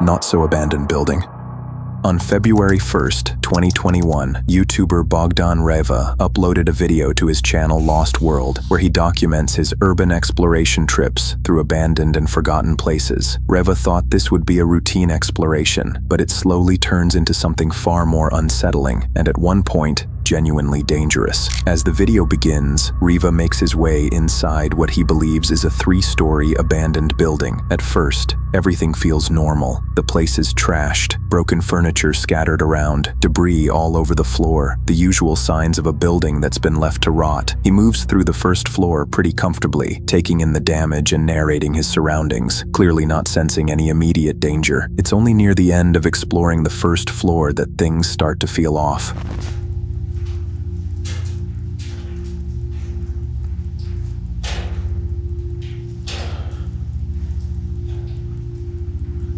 not-so-abandoned building. On February 1st, 2021, YouTuber Bogdan Reva uploaded a video to his channel Lost World, where he documents his urban exploration trips through abandoned and forgotten places. Reva thought this would be a routine exploration, but it slowly turns into something far more unsettling, and at one point, genuinely dangerous. As the video begins, Reva makes his way inside what he believes is a 3-story abandoned building. At first, everything feels normal. The place is trashed, broken furniture scattered around, debris all over the floor, the usual signs of a building that's been left to rot. He moves through the first floor pretty comfortably, taking in the damage and narrating his surroundings, clearly not sensing any immediate danger. It's only near the end of exploring the first floor that things start to feel off.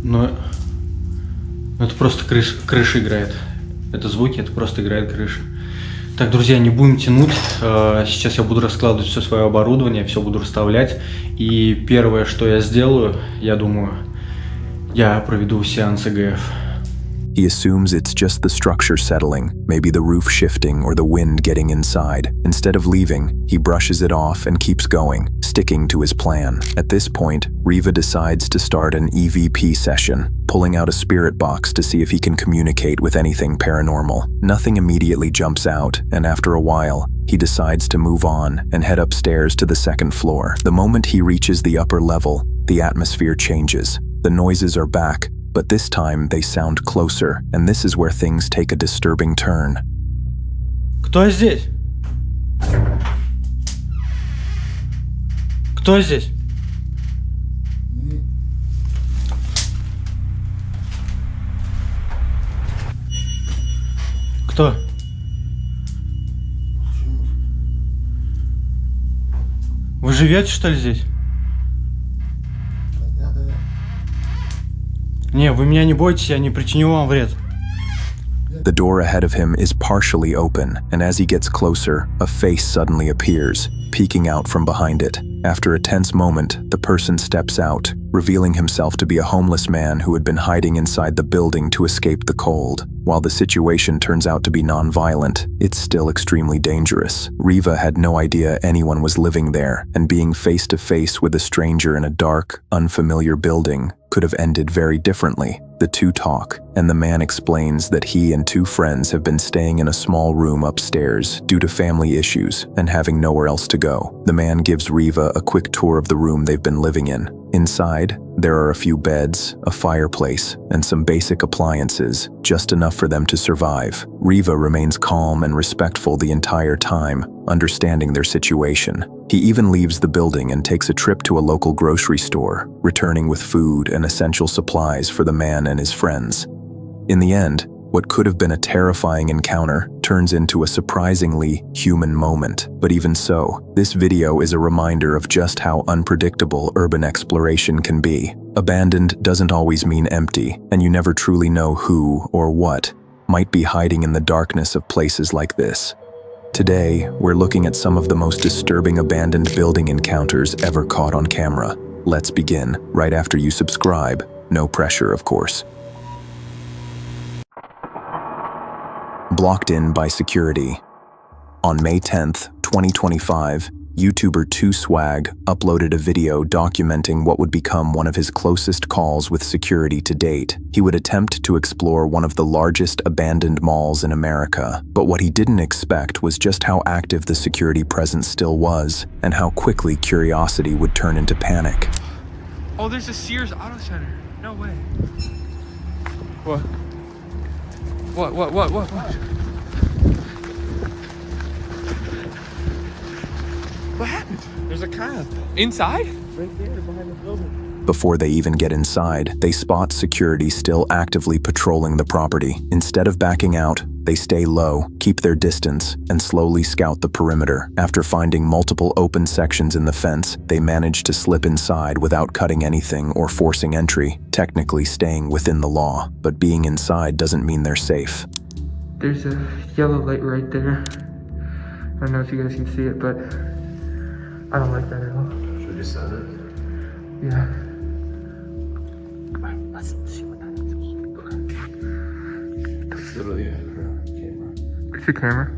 Но это просто крыша играет. Это звуки, это просто играет крыша. Так, друзья, не будем тянуть. Сейчас я буду раскладывать все свое оборудование, все буду расставлять. И первое, что я сделаю, я думаю, я проведу сеанс ЭГФ. He assumes it's just the structure settling, maybe the roof shifting or the wind getting inside. Instead of leaving, he brushes it off and keeps going, sticking to his plan. At this point, Reva decides to start an EVP session, pulling out a spirit box to see if he can communicate with anything paranormal. Nothing immediately jumps out, and after a while, he decides to move on and head upstairs to the second floor. The moment he reaches the upper level, the atmosphere changes. The noises are back, but this time they sound closer, and this is where things take a disturbing turn. Кто здесь? Кто здесь? Кто? Вы живете, что ли, здесь? Не, вы меня не бойтесь, я не причиню вам вред. The door ahead of him is partially open, and as he gets closer, a face suddenly appears, peeking out from behind it. After a tense moment, the person steps out, revealing himself to be a homeless man who had been hiding inside the building to escape the cold. While the situation turns out to be non-violent, it's still extremely dangerous. Reva had no idea anyone was living there, and being face to face with a stranger in a dark, unfamiliar building could have ended very differently. The two talk, and the man explains that he and 2 friends have been staying in a small room upstairs due to family issues and having nowhere else to go. The man gives Reva a quick tour of the room they've been living in. Inside, there are a few beds, a fireplace, and some basic appliances, just enough for them to survive. Reva remains calm and respectful the entire time, understanding their situation. He even leaves the building and takes a trip to a local grocery store, returning with food and essential supplies for the man and his friends. In the end, what could have been a terrifying encounter turns into a surprisingly human moment. But even so, this video is a reminder of just how unpredictable urban exploration can be. Abandoned doesn't always mean empty, and you never truly know who or what might be hiding in the darkness of places like this. Today, we're looking at some of the most disturbing abandoned building encounters ever caught on camera. Let's begin right after you subscribe. No pressure, of course. Blocked in by security. On May 10th, 2025, YouTuber 2Swag uploaded a video documenting what would become one of his closest calls with security to date. He would attempt to explore one of the largest abandoned malls in America, but what he didn't expect was just how active the security presence still was, and how quickly curiosity would turn into panic. Oh, there's a Sears Auto Center. No way. What? What? What happened? There's a cop. Inside? Right there, behind the building. Before they even get inside, they spot security still actively patrolling the property. Instead of backing out, they stay low, keep their distance, and slowly scout the perimeter. After finding multiple open sections in the fence, they manage to slip inside without cutting anything or forcing entry, technically staying within the law. But being inside doesn't mean they're safe. There's a yellow light right there. I don't know if you guys can see it, but I don't like that at all. Should we just send it? Yeah. Come on, let's see what that is. It's a camera.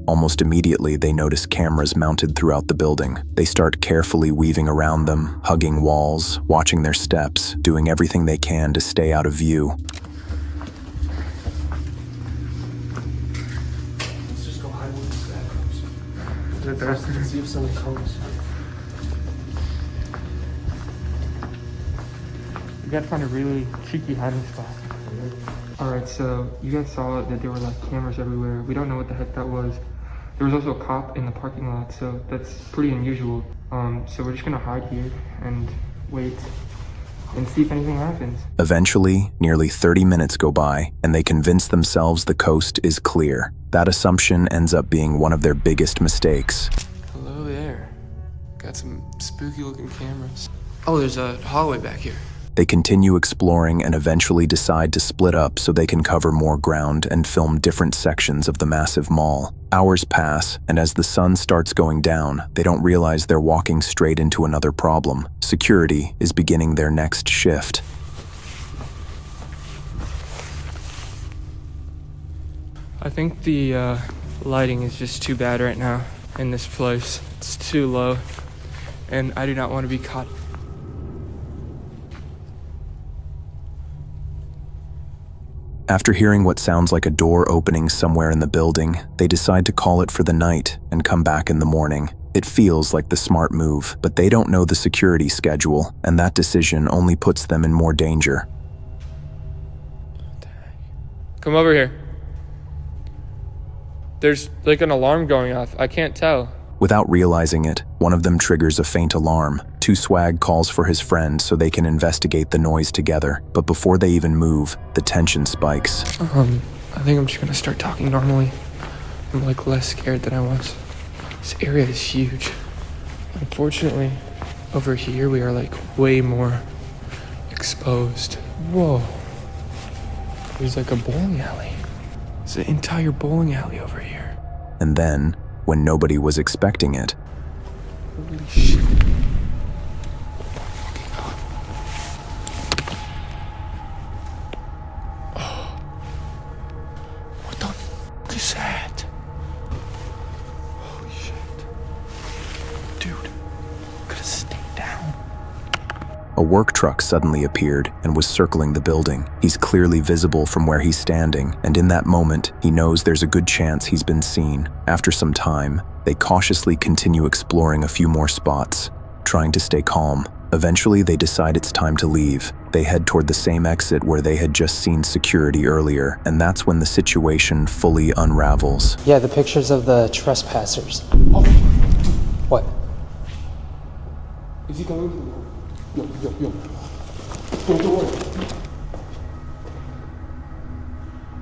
Almost immediately, they notice cameras mounted throughout the building. They start carefully weaving around them, hugging walls, watching their steps, doing everything they can to stay out of view. Let's just go hide where this guy comes. Is that the Let's see if someone comes. We gotta find a really cheeky hiding spot. Alright, so you guys saw that there were like cameras everywhere. We don't know what the heck that was. There was also a cop in the parking lot, so that's pretty unusual. So we're just gonna hide here and wait and see if anything happens. Eventually, nearly 30 minutes go by, and they convince themselves the coast is clear. That assumption ends up being one of their biggest mistakes. Hello there. Got some spooky looking cameras. Oh, there's a hallway back here. They continue exploring and eventually decide to split up so they can cover more ground and film different sections of the massive mall. Hours pass, and as the sun starts going down, they don't realize they're walking straight into another problem. Security is beginning their next shift. I think the lighting is just too bad right now in this place. It's too low, and I do not want to be caught. After hearing what sounds like a door opening somewhere in the building, they decide to call it for the night and come back in the morning. It feels like the smart move, but they don't know the security schedule, and that decision only puts them in more danger. Come over here. There's like an alarm going off. I can't tell. Without realizing it, one of them triggers a faint alarm. Two Swag calls for his friend so they can investigate the noise together, but before they even move, the tension spikes. I think I'm just gonna start talking normally. I'm like less scared than I was. This area is huge. Unfortunately, over here we are like way more exposed. Whoa. There's like a bowling alley. There's an entire bowling alley over here. And then, when nobody was expecting it, Holy shit. Oh. What the f is that? Holy shit. Dude, could have stayed down. a work truck suddenly appeared and was circling the building. He's clearly visible from where he's standing, and in that moment, he knows there's a good chance he's been seen. After some time, they cautiously continue exploring a few more spots, trying to stay calm. Eventually, they decide it's time to leave. They head toward the same exit where they had just seen security earlier, and that's when the situation fully unravels. Yeah, the pictures of the trespassers. Oh. What? Is he going to the door? No. Don't worry.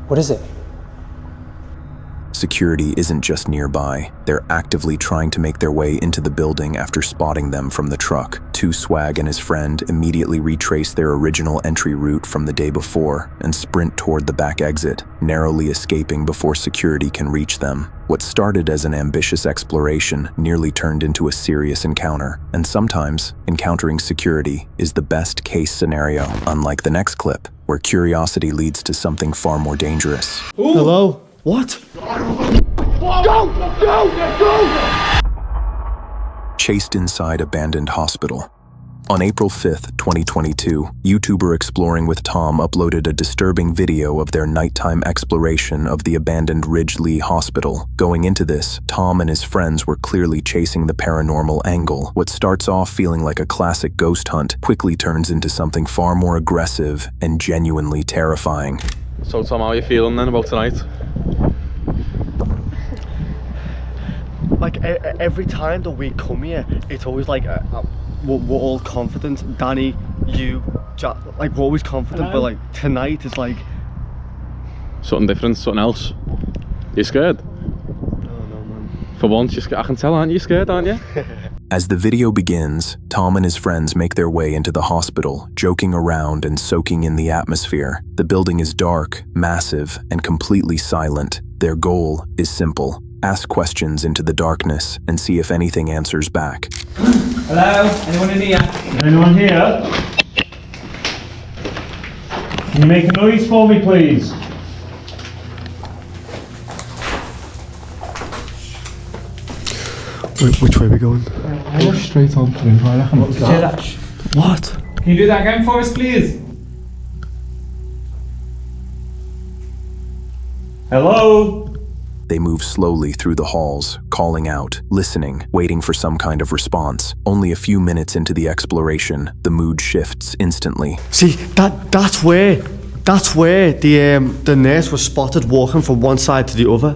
What is it? Security isn't just nearby. They're actively trying to make their way into the building after spotting them from the truck. Two Swag and his friend immediately retrace their original entry route from the day before and sprint toward the back exit, narrowly escaping before security can reach them. What started as an ambitious exploration nearly turned into a serious encounter, and sometimes encountering security is the best case scenario, unlike the next clip, where curiosity leads to something far more dangerous. Ooh. Hello? What? Go! Chased inside abandoned hospital. On April 5th, 2022, YouTuber Exploring with Tom uploaded a disturbing video of their nighttime exploration of the abandoned Ridgely Hospital. Going into this, Tom and his friends were clearly chasing the paranormal angle. What starts off feeling like a classic ghost hunt quickly turns into something far more aggressive and genuinely terrifying. So Tom, how are you feeling then about tonight? Like every time that we come here, it's always like we're all confident. Danny, you, Jack, like we're always confident. But like tonight is like Something different, something else. You scared? no, man. For once, I can tell, aren't you scared, aren't you? As the video begins, Tom and his friends make their way into the hospital, joking around and soaking in the atmosphere. The building is dark, massive, and completely silent. Their goal is simple: ask questions into the darkness and see if anything answers back. Hello? Anyone in here? Anyone here? Can you make a noise for me, please? Which way are we going? Straight on through, I reckon. What? Can you do that again for us, please? Hello? They move slowly through the halls, calling out, listening, waiting for some kind of response. Only a few minutes into the exploration, the mood shifts instantly. See, that's where the nurse was spotted walking from one side to the other.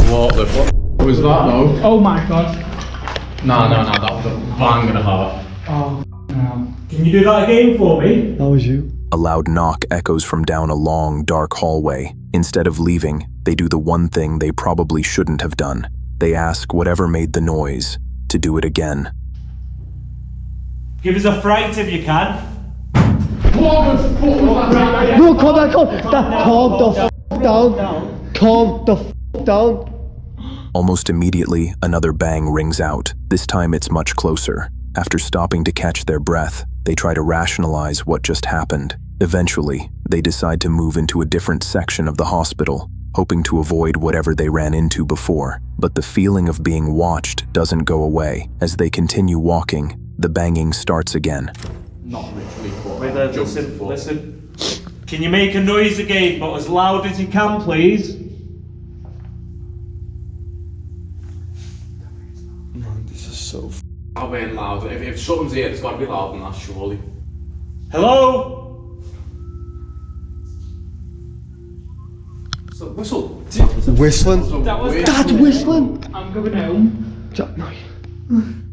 What the fuck was that though? Oh my god. No, that was a bang and a half. Oh, no. Can you do that again for me? That was you. A loud knock echoes from down a long, dark hallway. Instead of leaving, they do the one thing they probably shouldn't have done. They ask whatever made the noise to do it again. Give us a fright if you can. No, calm down. Calm the f down. Calm the f down. Almost immediately, another bang rings out. This time it's much closer. After stopping to catch their breath, they try to rationalize what just happened. Eventually, they decide to move into a different section of the hospital, hoping to avoid whatever they ran into before. But the feeling of being watched doesn't go away. As they continue walking, the banging starts again. Not literally, but Wait there, listen. Can you make a noise again, but as loud as you can, please? Man, this is so I'll be loud. If something's here, it's got to be loud than that, surely. Hello? So, whistle. whistling. That's whistling. I'm going home.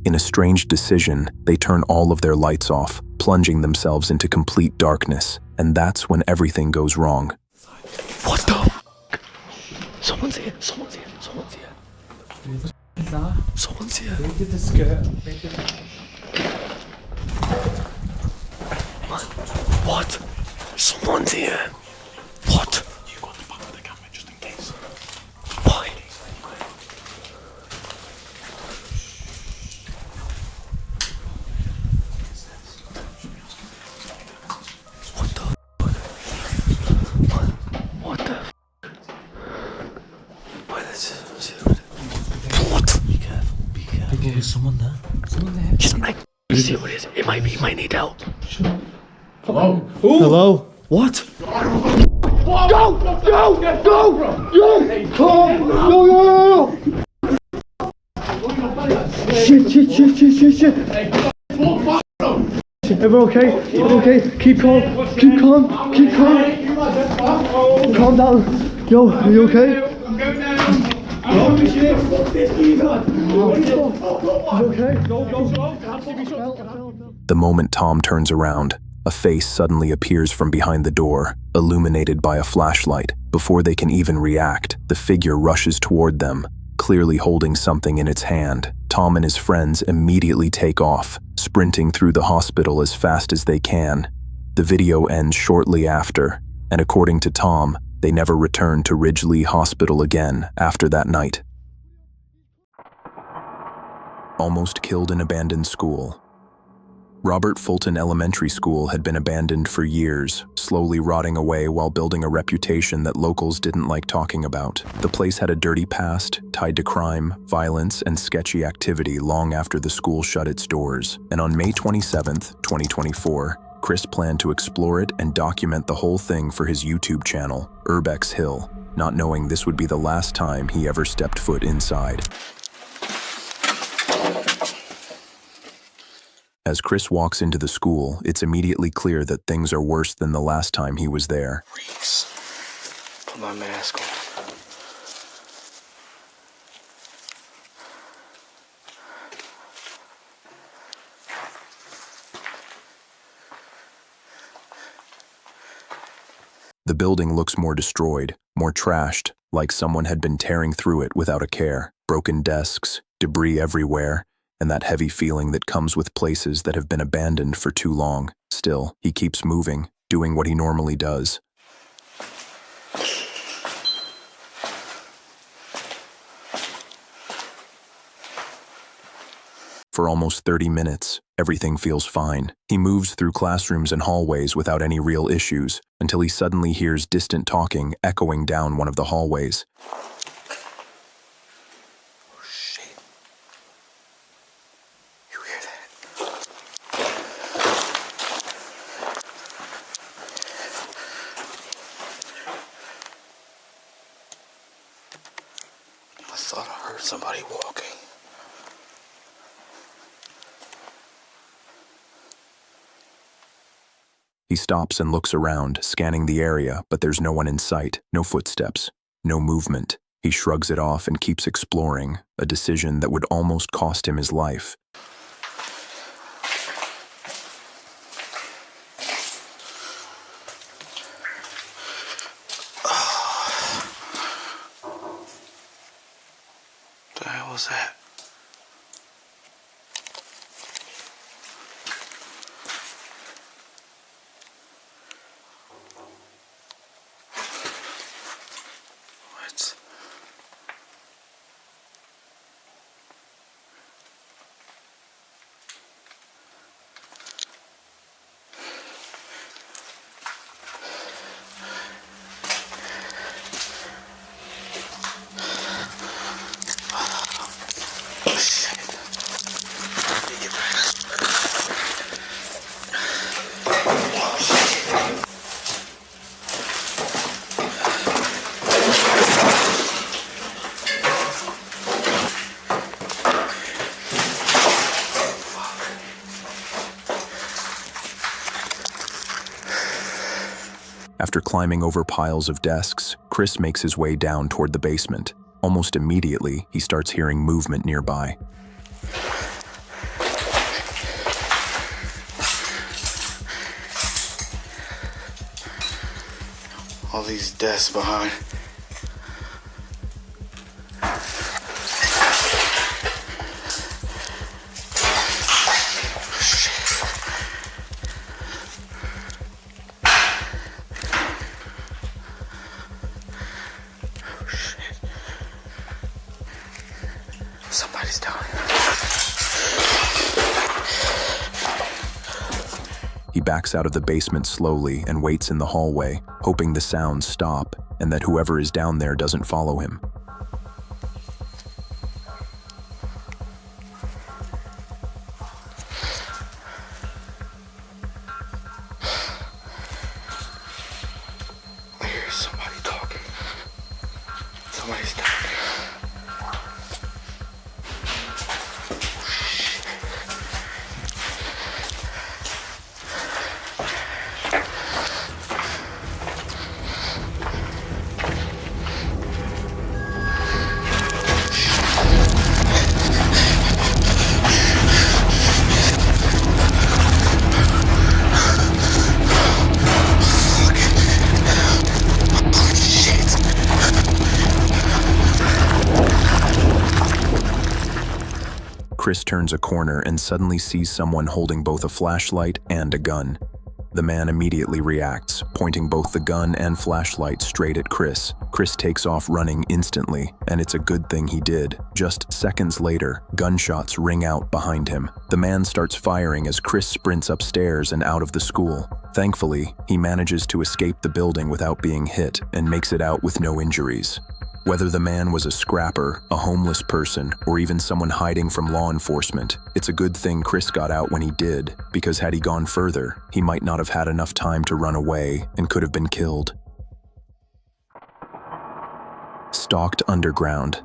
In a strange decision, they turn all of their lights off, plunging themselves into complete darkness. And that's when everything goes wrong. What the f***? Someone's here. Someone's here. Where did the skirt? What? Someone's here. What? You got the back of the camera just in case. Why? What the f***? What the f***? Why this is what? Be careful. There's someone there. She's like, see what it is. It might need help. Hello? Hello? What? Go! Shit. Everyone okay? Keep calm. Calm down. Yo, are you okay? I'm going down. The moment Tom turns around, a face suddenly appears from behind the door, illuminated by a flashlight. Before they can even react, the figure rushes toward them, clearly holding something in its hand. Tom and his friends immediately take off, sprinting through the hospital as fast as they can. The video ends shortly after, and according to Tom, they never returned to Ridgely Hospital again after that night. Almost killed in abandoned school. Robert Fulton Elementary School had been abandoned for years, slowly rotting away while building a reputation that locals didn't like talking about. The place had a dirty past, tied to crime, violence, and sketchy activity long after the school shut its doors. And on May 27, 2024, Chris planned to explore it and document the whole thing for his YouTube channel, Urbex Hill, not knowing this would be the last time he ever stepped foot inside. As Chris walks into the school, it's immediately clear that things are worse than the last time he was there. Reeks. Put my mask on. The building looks more destroyed, more trashed, like someone had been tearing through it without a care. Broken desks, debris everywhere, and that heavy feeling that comes with places that have been abandoned for too long. Still, he keeps moving, doing what he normally does. For almost 30 minutes, everything feels fine. He moves through classrooms and hallways without any real issues, until he suddenly hears distant talking echoing down one of the hallways. Oh shit. somebody walking. He stops and looks around, scanning the area, but there's no one in sight, no footsteps, no movement. He shrugs it off and keeps exploring, a decision that would almost cost him his life. What the hell was that? What? After climbing over piles of desks, Chris makes his way down toward the basement. Almost immediately, he starts hearing movement nearby. All these desks behind. Somebody's down here. He backs out of the basement slowly and waits in the hallway, hoping the sounds stop and that whoever is down there doesn't follow him. I hear somebody talking. Somebody's down there. Chris turns a corner and suddenly sees someone holding both a flashlight and a gun. The man immediately reacts, pointing both the gun and flashlight straight at Chris. Chris takes off running instantly, and it's a good thing he did. Just seconds later, gunshots ring out behind him. The man starts firing as Chris sprints upstairs and out of the school. Thankfully, he manages to escape the building without being hit and makes it out with no injuries. Whether the man was a scrapper, a homeless person, or even someone hiding from law enforcement, it's a good thing Chris got out when he did, because had he gone further, he might not have had enough time to run away and could have been killed. Stalked Underground.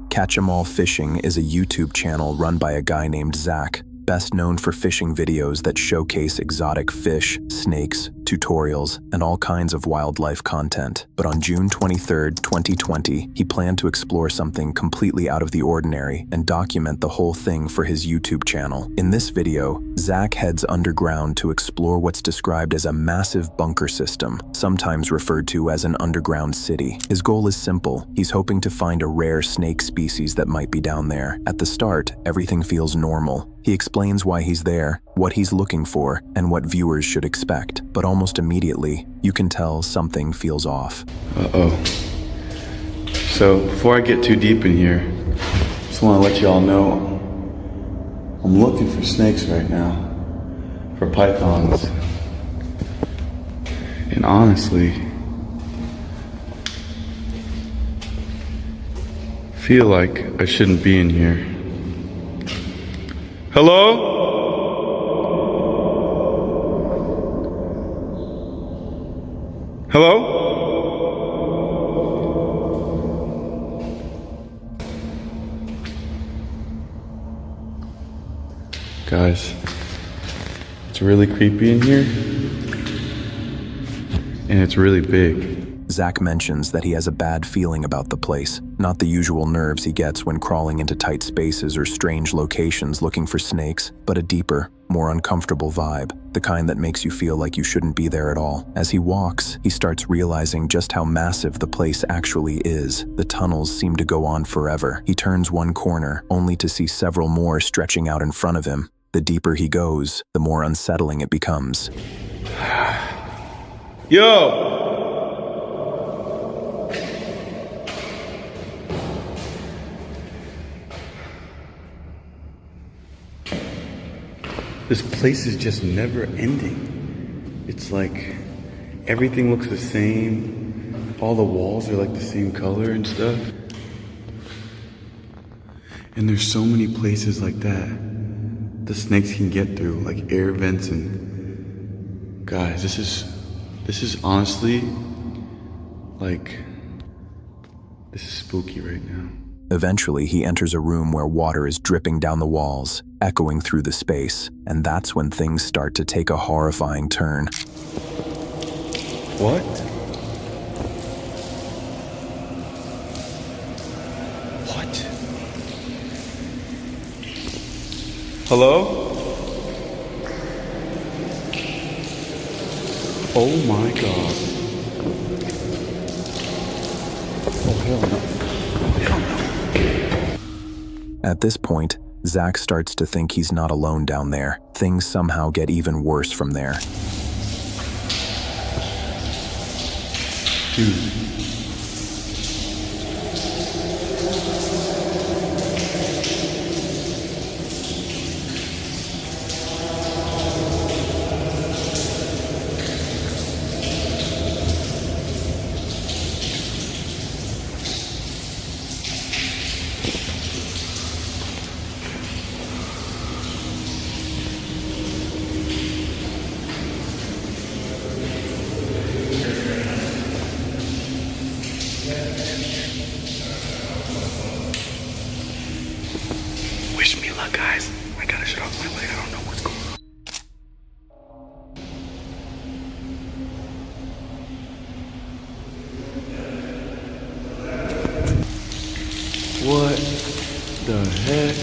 Catch 'em All Fishing is a YouTube channel run by a guy named Zach, best known for fishing videos that showcase exotic fish, snakes, tutorials, and all kinds of wildlife content. But on June 23, 2020, he planned to explore something completely out of the ordinary and document the whole thing for his YouTube channel. In this video, Zach heads underground to explore what's described as a massive bunker system, sometimes referred to as an underground city. His goal is simple. He's hoping to find a rare snake species that might be down there. At the start, everything feels normal. He explains why he's there, what he's looking for, and what viewers should expect. But almost immediately, you can tell something feels off. Uh-oh. So, before I get too deep in here, just want to let you all know I'm looking for snakes right now, for pythons. And honestly, feel like I shouldn't be in here. Hello? Hello? Guys, it's really creepy in here. And it's really big. Zach mentions that he has a bad feeling about the place, not the usual nerves he gets when crawling into tight spaces or strange locations looking for snakes, but a deeper, more uncomfortable vibe, the kind that makes you feel like you shouldn't be there at all. As he walks, he starts realizing just how massive the place actually is. The tunnels seem to go on forever. He turns one corner, only to see several more stretching out in front of him. The deeper he goes, the more unsettling it becomes. Yo! This place is just never ending. It's like everything looks the same. All the walls are like the same color and stuff. And there's so many places like that the snakes can get through, like air vents. And guys, this is honestly like, this is spooky right now. Eventually, he enters a room where water is dripping down the walls, echoing through the space, and that's when things start to take a horrifying turn. What? What? Hello? Oh my god. Oh hell no. Hell no. At this point, Zach starts to think he's not alone down there. Things somehow get even worse from there. Dude. Wish me luck, guys. I gotta shut off my light. I don't know what's going on. What the heck?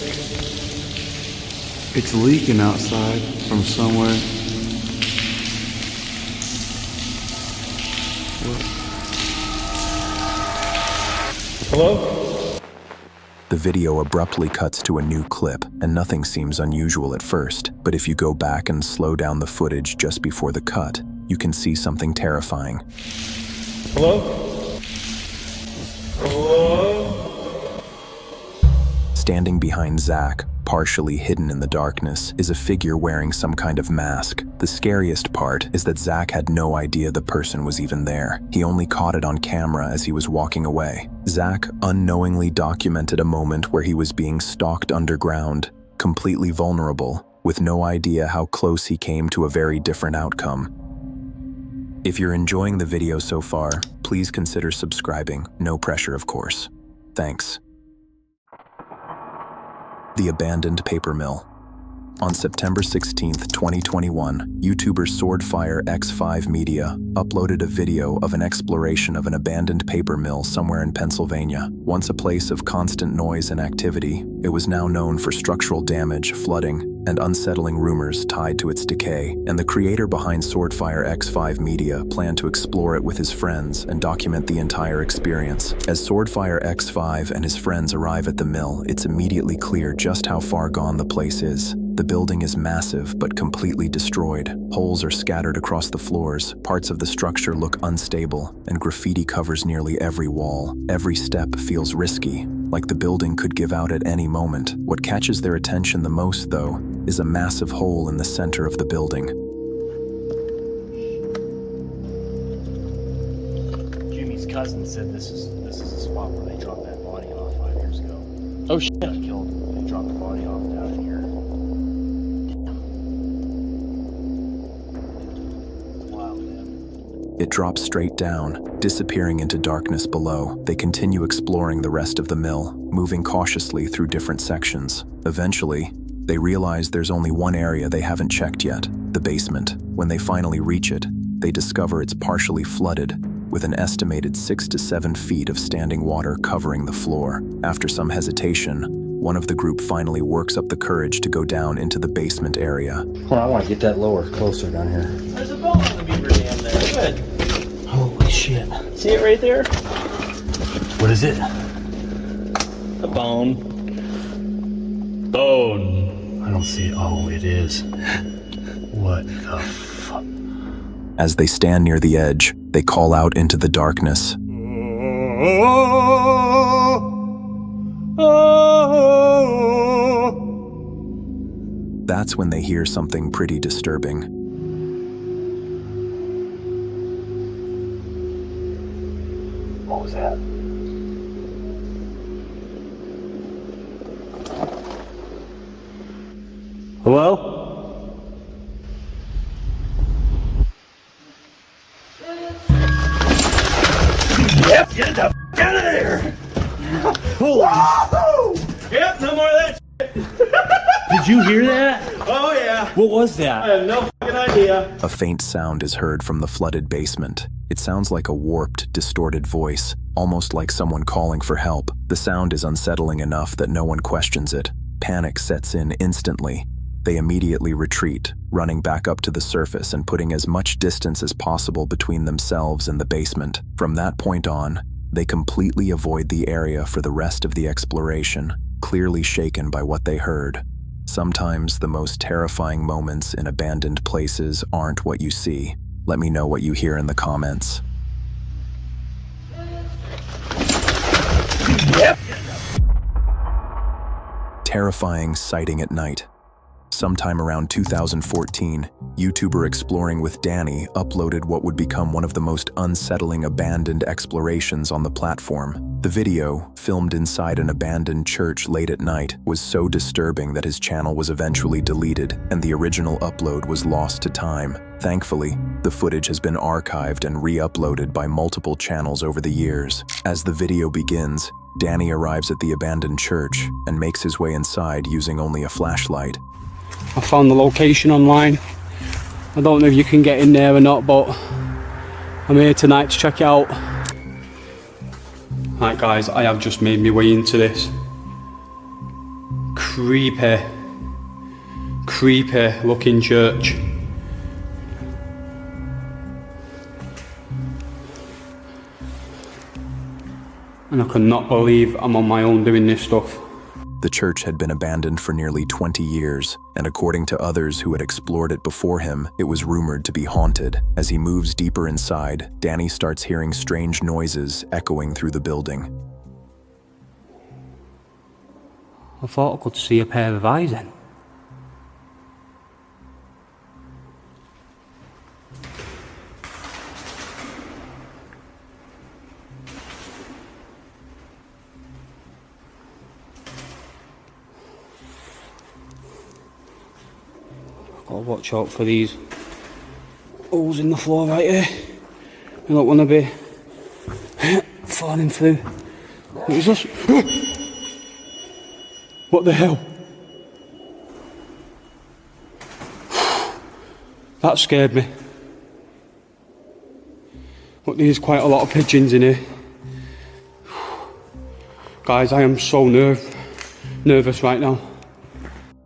It's leaking outside from somewhere. What? Hello? The video abruptly cuts to a new clip, and nothing seems unusual at first, but if you go back and slow down the footage just before the cut, you can see something terrifying. Hello? Hello? Standing behind Zach, partially hidden in the darkness, is a figure wearing some kind of mask. The scariest part is that Zach had no idea the person was even there. He only caught it on camera as he was walking away. Zach unknowingly documented a moment where he was being stalked underground, completely vulnerable, with no idea how close he came to a very different outcome. If you're enjoying the video so far, please consider subscribing. No pressure, of course. Thanks. The Abandoned Papermill. On September 16, 2021, YouTuber Swordfire X5 Media uploaded a video of an exploration of an abandoned paper mill somewhere in Pennsylvania. Once a place of constant noise and activity, it was now known for structural damage, flooding, and unsettling rumors tied to its decay, and the creator behind Swordfire X5 Media planned to explore it with his friends and document the entire experience. As Swordfire X5 and his friends arrive at the mill, it's immediately clear just how far gone the place is. The building is massive but completely destroyed. Holes are scattered across the floors, parts of the structure look unstable, and graffiti covers nearly every wall. Every step feels risky, like the building could give out at any moment. What catches their attention the most, though, is a massive hole in the center of the building. Jimmy's cousin said this is the spot where they dropped that body off 5 years ago. Oh shit. Got killed. They dropped the body off down in here. It's wild, man. It drops straight down, disappearing into darkness below. They continue exploring the rest of the mill, moving cautiously through different sections. Eventually, They realize there's only one area they haven't checked yet, the basement. When they finally reach it, they discover it's partially flooded, with an estimated 6 to 7 feet of standing water covering the floor. After some hesitation, one of the group finally works up the courage to go down into the basement area. Hold on, I want to get that lower, closer down here. There's a bone on the beaver dam there. Good. Holy shit. See it right there? What is it? A bone. Bone. I don't see it. Oh, it is. What the fuck? As they stand near the edge, they call out into the darkness. That's when they hear something pretty disturbing. What was that? Hello? Yep, get the f out of there! Holy! Yep, no more of that shit. Did you hear that? Oh yeah. What was that? I have no fucking idea. A faint sound is heard from the flooded basement. It sounds like a warped, distorted voice, almost like someone calling for help. The sound is unsettling enough that no one questions it. Panic sets in instantly. They immediately retreat, running back up to the surface and putting as much distance as possible between themselves and the basement. From that point on, they completely avoid the area for the rest of the exploration, clearly shaken by what they heard. Sometimes the most terrifying moments in abandoned places aren't what you see. Let me know what you hear in the comments. Yep. Terrifying sighting at night. Sometime around 2014, YouTuber Exploring with Danny uploaded what would become one of the most unsettling abandoned explorations on the platform. The video, filmed inside an abandoned church late at night, was so disturbing that his channel was eventually deleted and the original upload was lost to time. Thankfully, the footage has been archived and re-uploaded by multiple channels over the years. As the video begins, Danny arrives at the abandoned church and makes his way inside using only a flashlight. I found the location online. I don't know if you can get in there or not, but I'm here tonight to check it out. Right guys, I have just made my way into this creepy looking church. And I cannot believe I'm on my own doing this stuff. The church had been abandoned for nearly 20 years, and according to others who had explored it before him, it was rumored to be haunted. As he moves deeper inside, Danny starts hearing strange noises echoing through the building. I thought I could see a pair of eyes then. Gotta watch out for these holes in the floor right here. I don't want to be falling through. What is this? What the hell? That scared me. Look, there's quite a lot of pigeons in here. Guys, I am so nervous right now.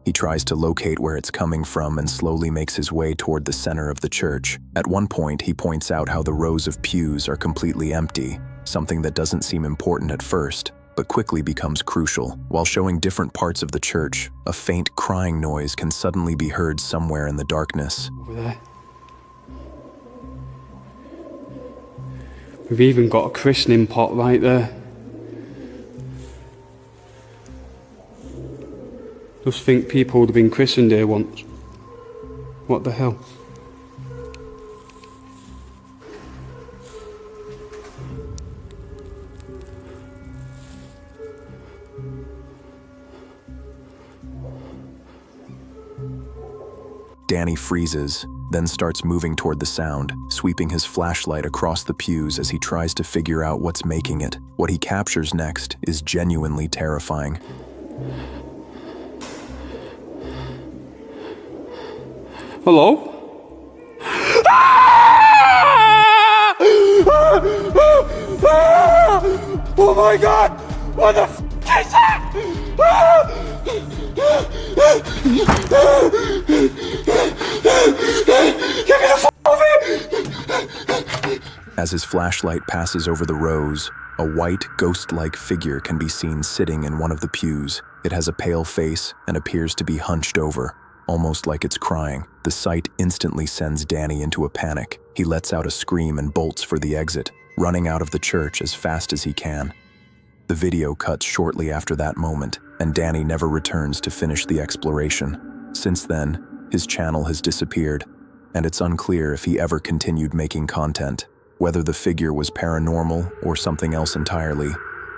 He tries to locate where it's coming from and slowly makes his way toward the center of the church. At one point, he points out how the rows of pews are completely empty, something that doesn't seem important at first, but quickly becomes crucial. While showing different parts of the church, a faint crying noise can suddenly be heard somewhere in the darkness. Over there. We've even got a christening pot right there. Just think people would have been christened here once. What the hell? Danny freezes, then starts moving toward the sound, sweeping his flashlight across the pews as he tries to figure out what's making it. What he captures next is genuinely terrifying. Hello? Oh my god! What the f is that? Get me the f off it! As his flashlight passes over the rows, a white, ghost-like figure can be seen sitting in one of the pews. It has a pale face and appears to be hunched over, almost like it's crying. The sight instantly sends Danny into a panic. He lets out a scream and bolts for the exit, running out of the church as fast as he can. The video cuts shortly after that moment, and Danny never returns to finish the exploration. Since then, his channel has disappeared, and it's unclear if he ever continued making content. Whether the figure was paranormal or something else entirely,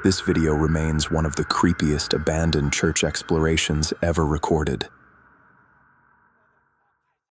this video remains one of the creepiest abandoned church explorations ever recorded.